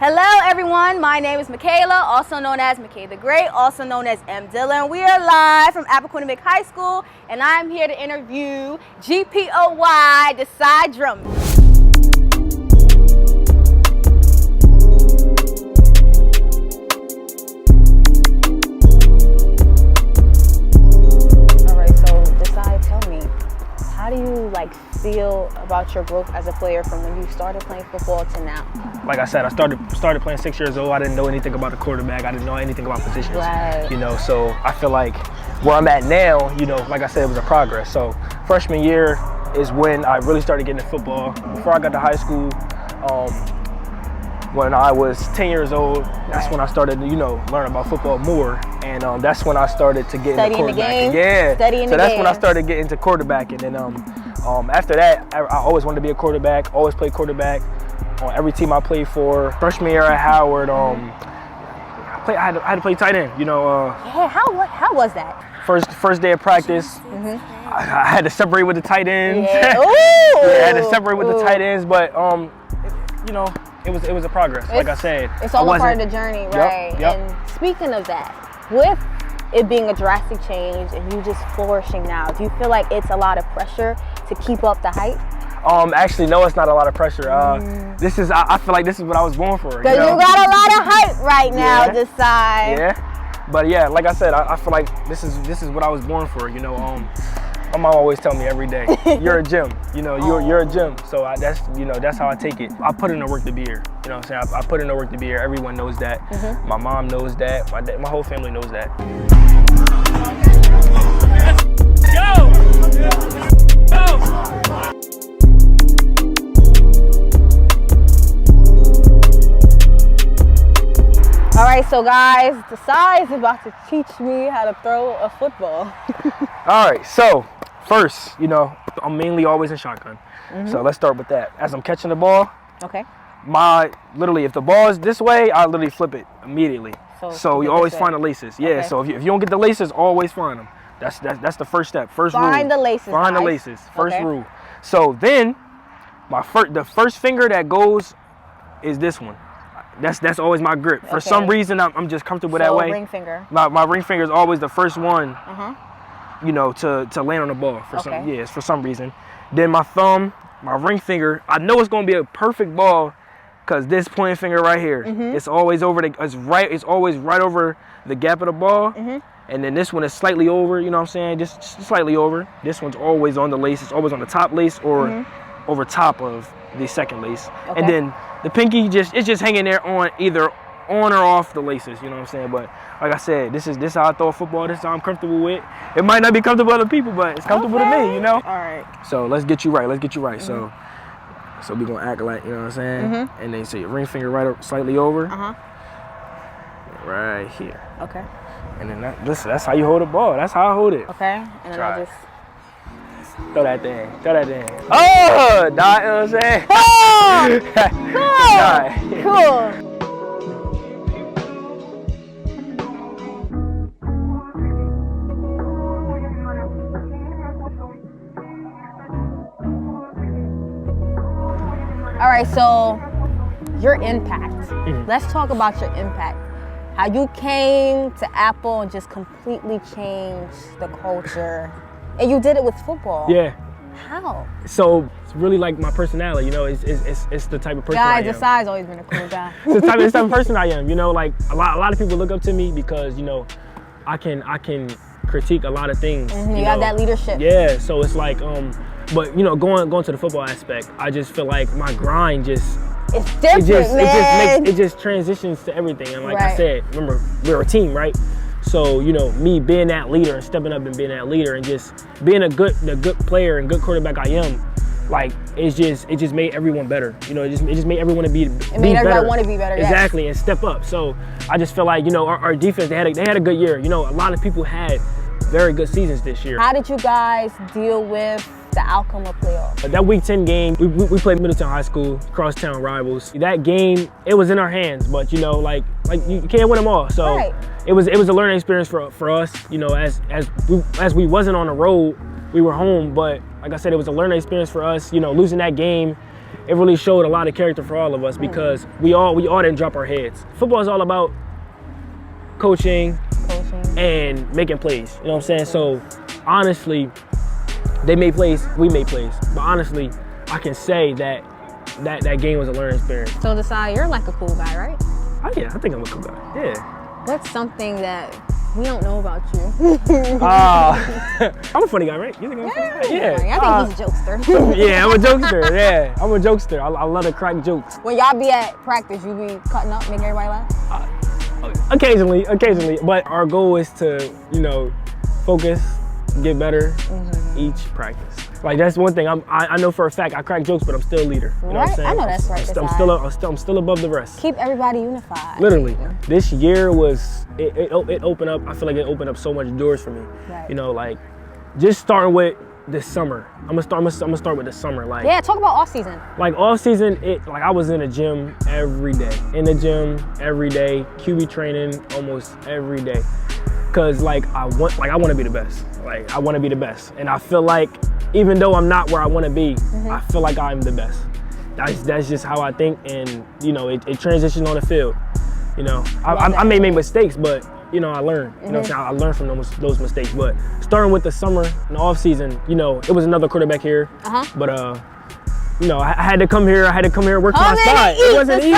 Hello everyone, my name is Michaela, also known as McKay the Great, also known as M. Dillon. We are live from Appoquinimink High School, and I'm here to interview Gpoy, Desai Drummond. Alright, so Desai, tell me, how do you feel about your growth as a player from when you started playing football to now? Like I said, I started playing 6 years old. I didn't know anything about the quarterback. I didn't know anything about positions. Right. So I feel like where I'm at now, like I said, it was a progress. So freshman year is when I really started getting into football. Before I got to high school, when I was 10 years old, that's when I started to, learn about football more. And that's when I started to get into quarterbacking. Yeah. Studying so the that's game. when I started getting into quarterbacking. And after that, I always wanted to be a quarterback, always played quarterback on every team I played for. Freshman year at Howard, I had to play tight end, Yeah, how was that? First day of practice, I had to separate with the tight ends. Yeah. Ooh. Yeah, I had to separate with the tight ends, but it was a progress. Like I said, it's all a part of the journey, right? Yep. And speaking of that, with it being a drastic change and you just flourishing now, do you feel like it's a lot of pressure to keep up the hype? Actually, no, it's not a lot of pressure. I feel like this is what I was born for. Because you got a lot of hype right now, Desai. Yeah, but yeah, like I said, I feel like this is what I was born for. My mom always tell me every day, you're a gym. You're a gym. So that's how I take it. I put in the work to be here. You know what I'm saying? I put in the work to be here. Everyone knows that. My mom knows that. My whole family knows that. All right, so guys, Desai is about to teach me how to throw a football. All right, so first, I'm mainly always in shotgun. So let's start with that. As I'm catching the ball, Okay. Literally, if the ball is this way, I literally flip it immediately. So you always find the laces. Yeah. Okay. So if you don't get the laces, always find them. That's the first step. First rule. Find the laces. Find the laces. First rule. So then, the first finger that goes is this one. That's always my grip. For some reason, I'm just comfortable that way. Ring finger. My ring finger is always the first one. To land on the ball for some reason. Then my thumb, my ring finger, I know it's gonna be a perfect ball because this pointing finger right here, it's always always right over the gap of the ball. And then this one is slightly over, you know what I'm saying? Just slightly over. This one's always on the lace. It's always on the top lace or over top of the second lace. Okay. And then the pinky it's just hanging there on either on or off the laces, you know what I'm saying? But like I said, this is how I throw a football. This is how I'm comfortable with. It might not be comfortable to other people, but it's comfortable to me, All right. So let's get you right. So we're gonna act like, you know what I'm saying? And then so your ring finger right up, slightly over. Right here. Okay. And then that's how you hold the ball. That's how I hold it. Okay. And then I just throw that thing. Oh, nah, you know what I'm saying? Oh, cool. All right, so your impact. Let's talk about your impact. How you came to Apple and just completely changed the culture. And you did it with football. Yeah. How? So it's really like my personality, it's the type of person I am. Desai's always been a cool guy. It's the type of person I am, like a lot of people look up to me because, I can critique a lot of things. You have that leadership. Yeah, so it's like, but going to the football aspect, I just feel like my grind it's different, man. It just transitions to everything. And like I said, remember, we're a team, right? So, me being that leader and stepping up and being that leader and just being the good player and good quarterback I am, it just made everyone better. It just made everyone to be better. It made everyone want to be better. Exactly, and step up. So I just feel like, our defense, they had a good year. A lot of people had very good seasons this year. How did you guys deal with the outcome of playoffs? That Week 10 game, we played Middletown High School, crosstown rivals. That game, it was in our hands, but you can't win them all. So it was a learning experience for us. As we wasn't on the road, we were home, but like I said, it was a learning experience for us. Losing that game, it really showed a lot of character for all of us because we all didn't drop our heads. Football is all about coaching and making plays. You know what I'm saying? So honestly, they made plays, we made plays. But honestly, I can say that game was a learning experience. So Desai, you're like a cool guy, right? Oh yeah, I think I'm a cool guy. Yeah. What's something that we don't know about you? I'm a funny guy, right? You think I'm a funny guy? Yeah. I think he's a jokester. Yeah, I'm a jokester. Yeah, I'm a jokester. I love to crack jokes. When y'all be at practice, you be cutting up, making everybody laugh? Occasionally. But our goal is to, focus, get better each practice. Like that's one thing. I know for a fact I crack jokes, but I'm still a leader. You know what I'm saying? I know that's right. I'm still above the rest. Keep everybody unified. Literally, this year was it opened up. I feel like it opened up so much doors for me. Right. Like just starting with this summer. I'm gonna start with the summer. Like talk about off season. Like off season, I was in the gym every day. In the gym every day. QB training almost every day. Cause I want to be the best. Like I want to be the best, and I feel like even though I'm not where I want to be, I feel like I'm the best. That's just how I think, and it transitions on the field. I may make mistakes, but I learn. You know what I'm saying? I learn from those mistakes. But starting with the summer and the off season, it was another quarterback here. But I had to come here. Work to my side. It wasn't easy.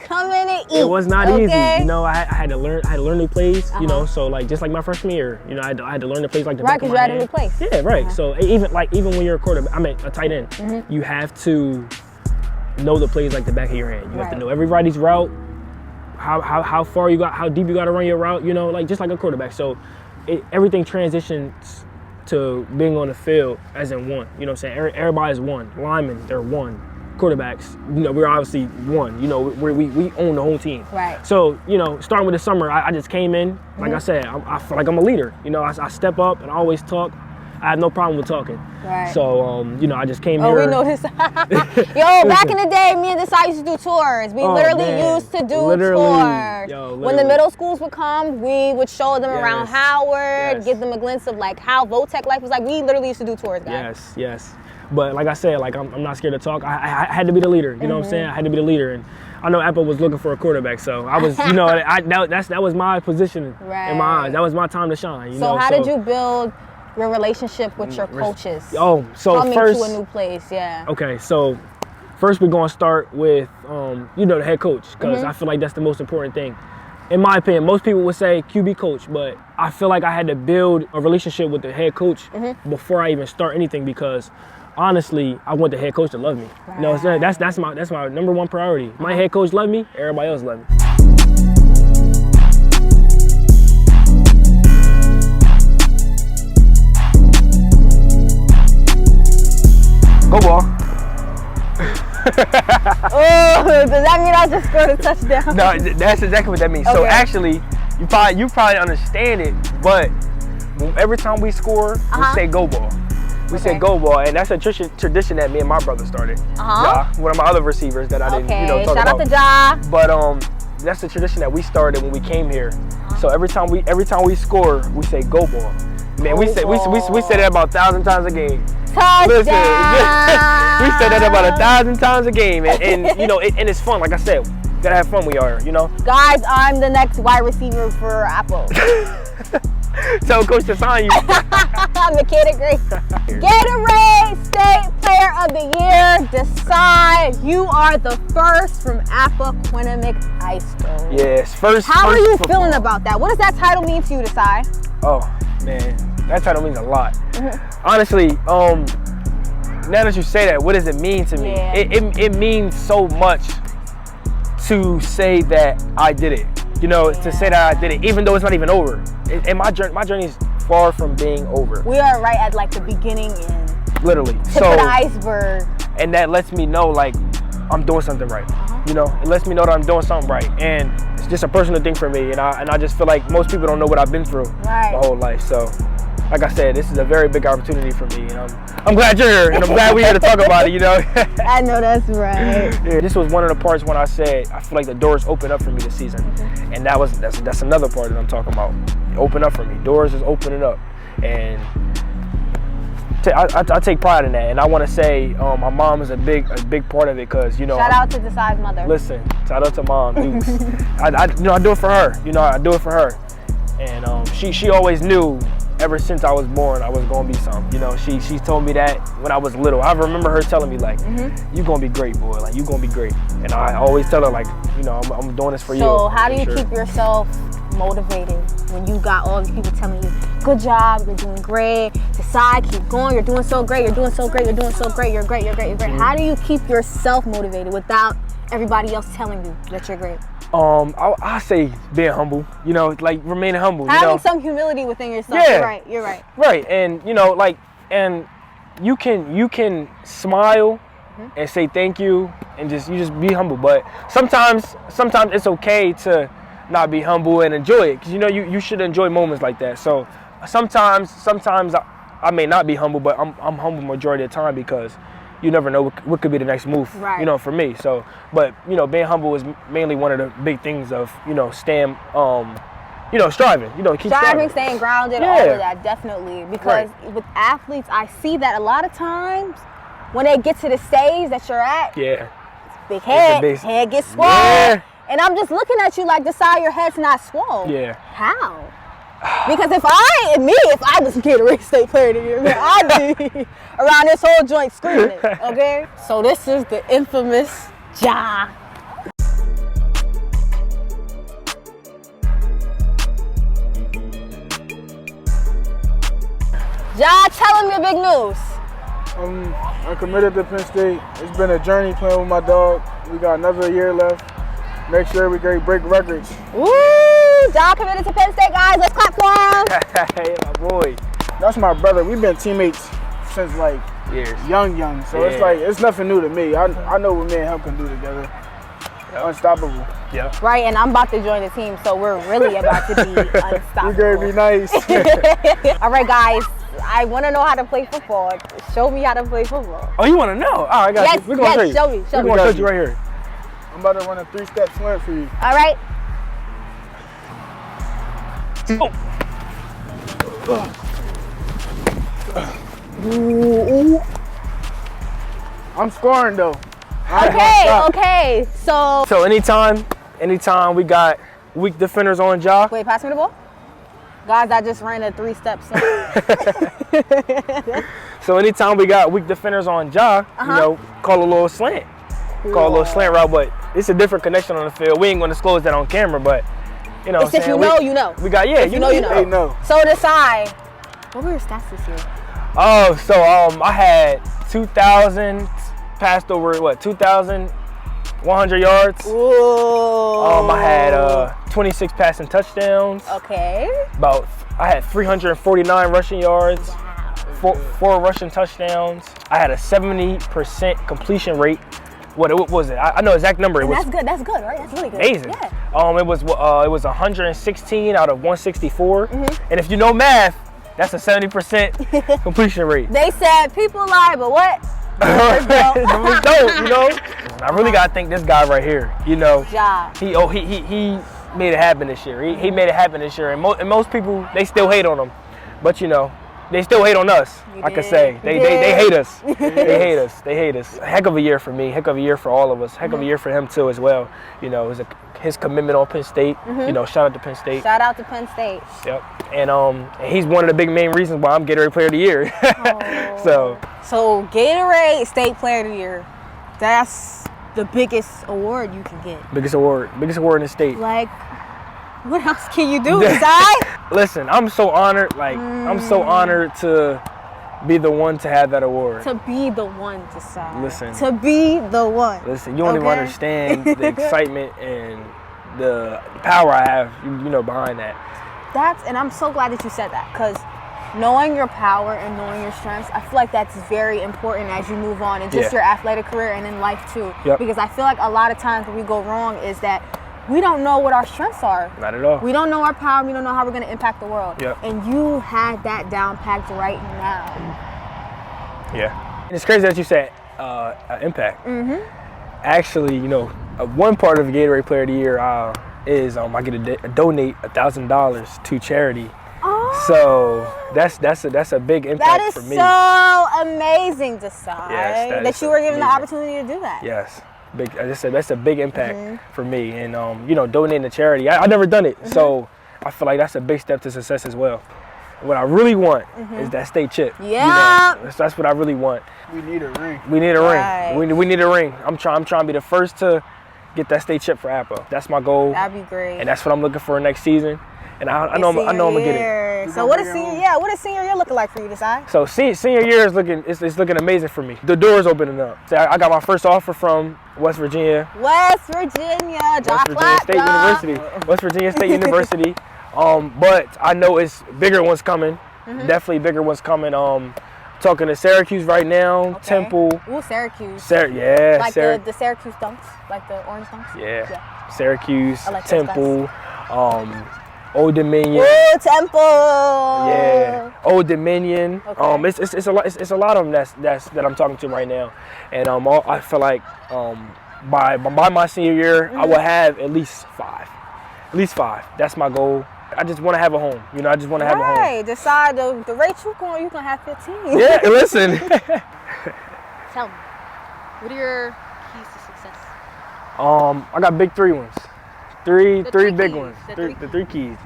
Come in and eat. It was not easy. I had to learn new plays. So just like my freshman year, I had to learn the plays like the back of my hand. Right, because you had a new place. Yeah, right. So even when you're a quarterback, a tight end, you have to know the plays like the back of your hand. You have to know everybody's route, how far you got, how deep you got to run your route. Just like a quarterback. So everything transitions to being on the field as in one. You know what I'm saying? Everybody's one. Linemen, they're one. Quarterbacks, we're obviously one. We own the whole team. Right. So, starting with the summer, I just came in. Like I said, I feel like I'm a leader. I step up and I always talk. I have no problem with talking. Right. So, I just came here. Oh, we know this. Yo, back in the day, me and Desai used to do tours. We literally used to do tours. When the middle schools would come, we would show them around Howard, give them a glimpse of how Votech life was like. We literally used to do tours, guys. Yes. But like I said, I'm not scared to talk. I had to be the leader. You know what I'm saying? I had to be the leader. And I know Apple was looking for a quarterback, so I was, that was my position in my eyes. That was my time to shine. So how did you build your relationship with your coaches? So coming first to a new place, Okay, so first we're gonna start with the head coach, because I feel like that's the most important thing. In my opinion, most people would say QB coach, but I feel like I had to build a relationship with the head coach before I even start anything, because honestly, I want the head coach to love me. Right. That's my number one priority. My head coach love me, everybody else love me. Go ball. Oh, does that mean I just scored a touchdown? No, that's exactly what that means. Okay. So actually, you probably understand it, but every time we score, we say go ball. We say go ball, and that's a tradition that me and my brother started. Ja, one of my other receivers that I didn't, talk Shout about. Out to Ja. But that's the tradition that we started when we came here. So every time we score, we say go ball. Man, we say that about 1,000 times a game. Touchdown. Listen, we say that about 1,000 times a game, and and it's fun. Like I said, gotta have fun. We are, Guys, I'm the next wide receiver for Apple. Tell Coach to sign you. Makeda Gray. Gatorade State Player of the Year. Desai, you are the first from Appoquinimink High School. Yes, first. How are you football. feeling about that? What does that title mean to you, Desai? Oh man, that title means a lot. Honestly, now that you say that, what does it mean to me? Yeah. It means so much to say that I did it. To say that I did it, even though it's not even over. And my journey is far from being over. We are right at the beginning and literally tip of the iceberg. And that lets me know I'm doing something right. It lets me know that I'm doing something right. And it's just a personal thing for me. And I just feel like most people don't know what I've been through my whole life. So, like I said, this is a very big opportunity for me. And I'm glad you're here, and I'm glad we're here to talk about it. I know that's right. Yeah, this was one of the parts when I said I feel like the doors opened up for me this season, and that's another part that I'm talking about. Open up for me. Doors is opening up, and I take pride in that, and I want to say my mom is a big part of it because shout out to Desai's mother. Listen, shout out to Mom. I do it for her. I do it for her, and she always knew ever since I was born I was gonna be something. She told me that when I was little. I remember her telling me like, "You gonna be great, boy. Like you gonna be great." And I always tell her like, I'm doing this for you. So how do you keep yourself motivated when you got all these people telling you, "Good job, you're doing great. Desai, keep going. You're doing so great. You're doing so great. You're doing so great. You're great. You're great. You're great." How do you keep yourself motivated without everybody else telling you that you're great? I say being humble. Like remaining humble. Having some humility within yourself. Yeah. You're right. Right, and and you can smile and say thank you, and you just be humble. But sometimes it's okay to not be humble and enjoy it, because you should enjoy moments like that. So sometimes I may not be humble, but I'm humble majority of the time, because you never know what could be the next move, right. For me. So, but being humble is mainly one of the big things of staying, striving. Keep striving, staying grounded, all of that, definitely. Because with athletes, I see that a lot of times when they get to the stage that you're at, big head gets swole. Yeah. And I'm just looking at you like, Desai, your head's not swole. Yeah. How? Because if I was Gatorade State Player of the Year, man, I'd be around this whole joint screaming it, okay? So this is the infamous Ja. Ja, tell him your big news. I'm committed to Penn State. It's been a journey playing with my dog. We got another year left. Next year we break records. Woo! Ja committed to Penn State, guys. Let's clap for him. Hey, my boy. That's my brother. We've been teammates since like years. Young. So it's like it's nothing new to me. I know what me and him can do together. Unstoppable. Yeah. Right, and I'm about to join the team, so we're really about to be unstoppable. You're gonna be nice. All right, guys. I want to know how to play football. Show me how to play football. Oh, you want to know? All right, I got you. We're going to show you. Show me. We're going to show you right here. I'm about to run a 3-step slant for you. All right. Ooh. I'm scoring though. Okay. So anytime we got weak defenders on Ja. Wait, pass me the ball. Guys, I just ran a 3-step slant. So anytime we got weak defenders on Ja, call a little slant. Call a little slant route, but it's a different connection on the field. We ain't gonna disclose that on camera, but it's if you know, you know. We got you know. They know. So Desai, what were your stats this year? Oh, so I had 2,000 passed over 2,100 yards. Ooh. I had 26 passing touchdowns. Okay. I had 349 rushing yards. Four rushing touchdowns. I had a 70% completion rate. What was it? I know exact number. That's good, right? That's really good. Amazing. Yeah. It was 116 out of 164. And if you know math, that's a 70% completion rate. They said people lie, but what? Numbers don't, I really gotta thank this guy right here. Ja. He made it happen this year. He made it happen this year, and most people, they still hate on him, but they still hate on us. I could say they hate us. They hate us. Heck of a year for me. Heck of a year for all of us. Heck of a year for him too as well. It was his commitment on Penn State. Shout out to Penn State. Shout out to Penn State. Yep. And he's one of the big main reasons why I'm Gatorade Player of the Year. So Gatorade State Player of the Year, that's the biggest award you can get. Biggest award in the state. Like, what else can you do, Desai? Listen, I'm so honored. I'm so honored to be the one to have that award. To be the one, Desai. Listen. To be the one. Listen, you don't even understand the excitement and the power I have, behind that. And I'm so glad that you said that, because knowing your power and knowing your strengths, I feel like that's very important as you move on in just your athletic career and in life too. Yep. Because I feel like a lot of times when we go wrong is that we don't know what our strengths are. Not at all. We don't know our power. We don't know how we're going to impact the world. Yep. And you had that down packed right now. Yeah. And it's crazy that you said impact. Actually, one part of the Gatorade Player of the Year is I get to donate $1,000 to charity So that's a big impact for me. That is so amazing, Desai. Yes, that you were given the opportunity to do that. Yes. Big, I just said that's a big impact for me, and donating to charity. I never done it, so I feel like that's a big step to success as well. What I really want is that state chip. Yeah, that's what I really want. We need a ring. We need a Right. ring. We need a ring. I'm trying to be the first to get that state chip for Apple. That's my goal. That'd be great. And that's what I'm looking for next season. And I know I'm gonna get it. So what is senior year looking like for you, Desai? So senior year is looking amazing for me. The door's opening up. So I got my first offer from West Virginia. West Virginia State University. West Virginia State University. But I know it's bigger ones coming. Definitely bigger ones coming. Talking to Syracuse right now. Okay. Temple. Ooh, Syracuse. Like the Syracuse dunks, like the orange dunks. Yeah. Syracuse. I like those Temple. Old Dominion. Ooh, Temple. Yeah, Old Dominion. Okay. It's a lot of them that I'm talking to right now, and I feel like by my senior year I will have at least five. That's my goal. I just want to have a home. I just want to have a home. Right. Decide the rate you gonna have 15. Yeah, listen. Tell me, what are your keys to success? I got big three ones. Three big keys. ones. The three keys.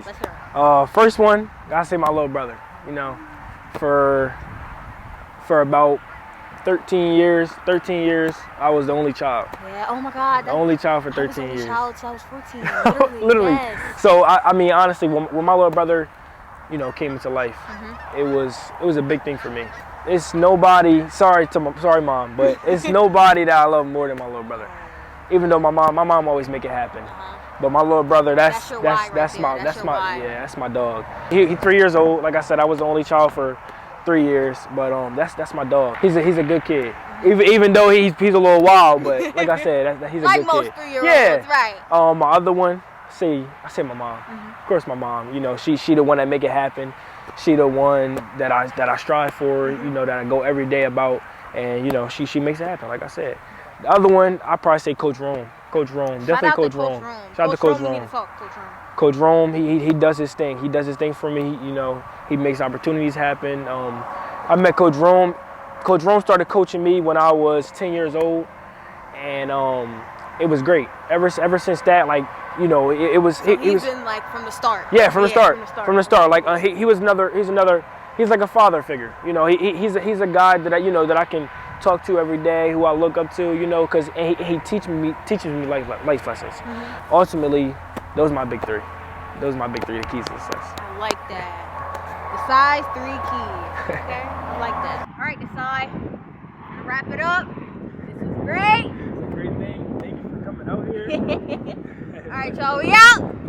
Let's hear it. First one, I say my little brother. For about 13 years, I was the only child. Yeah. Oh my God. The only child for 13 years. I was the only child till I was 14. Literally. Yes. So I mean, honestly, when my little brother, came into life, it was a big thing for me. It's nobody. Sorry, mom, but it's nobody that I love more than my little brother. Even though my mom always make it happen. But my little brother, that's my dog. He's 3 years old. Like I said, I was the only child for 3 years, but that's my dog. He's a good kid. Even though he's a little wild, but like I said, he's a good kid. Like most 3-year-olds, right? My other one, I say my mom. Of course, my mom. She the one that make it happen. She the one that I strive for. That I go every day about, and she makes it happen. Like I said. The other one, I probably say Coach Rome. Definitely Coach Rome. Shout out to Coach Rome. Coach Rome, he does his thing. He does his thing for me. He makes opportunities happen. I met Coach Rome. Coach Rome started coaching me when I was 10 years old, and it was great. Ever since that, it was. He's been like from the start. Yeah, from the start. Like he's like a father figure. He's a guy that I can talk to every day, who I look up to, because he teaches me life lessons. Ultimately, those are my big three. The keys to success. I like that. Desai's 3 keys. Okay, I like that. All right, Desai, I'm gonna wrap it up. This was great. It's a great thing. Thank you for coming out here. All right, y'all, we out.